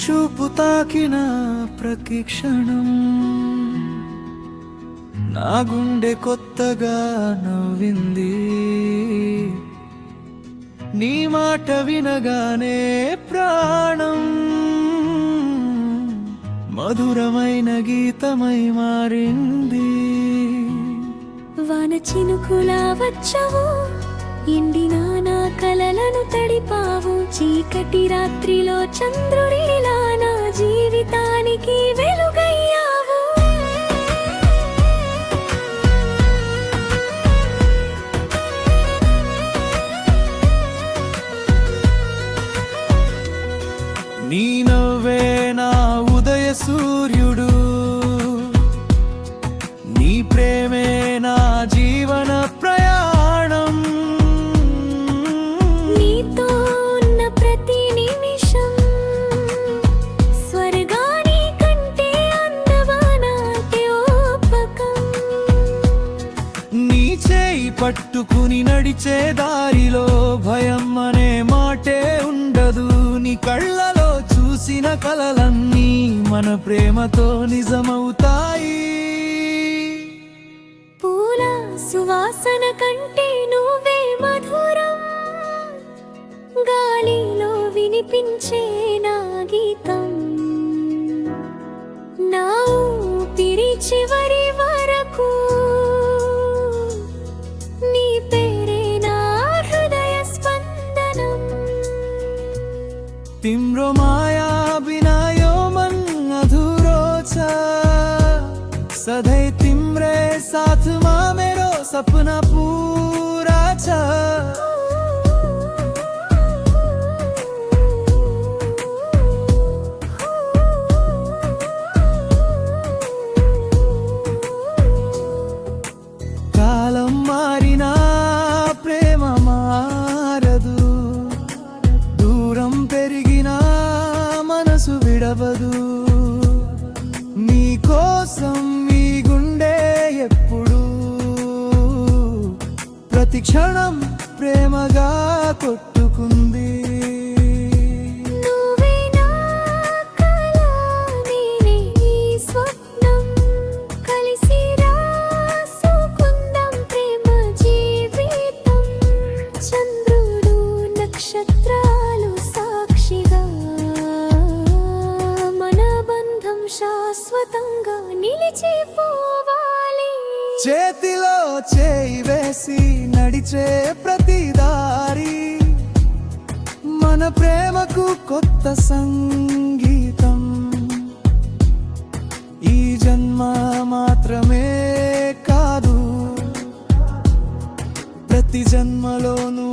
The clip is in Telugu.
చూపు తాకిన ప్రతి క్షణం నా గుండె కొత్తగా నవ్వింది. నీ మాట వినగానే ప్రాణం మధురమైన గీతమై మారింది. వాన చినుకులా వచ్చావు, ఎండిన నా కలలను తడిపావు. చీకటి రాత్రిలో చంద్రుడిలా నా జీవితానికి వెలుగయ్యావు. నీ నవ్వే నా ఉదయ సూర్యుడు, నీ ప్రేమే నా జీవన ప్రయాణం. నీతో ఉన్న ప్రతి నిమిషం స్వర్గాని కంటే అందవానాట్యోపకం. నీ చేయి పట్టుకుని నడిచే దారిలో భయం అనే మాటే ఉండదు. నీ కళ్ళలో చూసిన కలలన్నీ మన ప్రేమతో నిజమవుతాయి. పూల సువాసన కంటే నువ్వే మధురం, గాలిలో వినిపించే నా గీతం. నా ఊపిరి చివరి వరకు నీ పేరే నా హృదయ స్పందనం. तिम्रो माया बिना यो मन अधूरो छ, सधैँ तिम्रै साथमा मेरो सपना पूरा छ. కాలం మారినా ప్రేమ మారదు, దూరం పెరిగినా మనసు విడవదు. నీ కోసం మీ గుండె ఎప్పుడు ప్రతి క్షణం ప్రేమగా కొట్టుకుంది. నువ్వే నా కల, నేనే నీ స్వప్నం, కలిసి రాసుకుందాం ప్రేమ జీవితం. చంద్రుడు నక్షత్రాలు సాక్షిగా మన బంధం శాశ్వతంగా నిలిచిపోవాలి. చేతిలో చేయి వేసి నడిచే ప్రతి దారి మన ప్రేమకు కొత్త సంగీతం. ఈ జన్మ మాత్రమే కాదు, ప్రతి జన్మలోనూ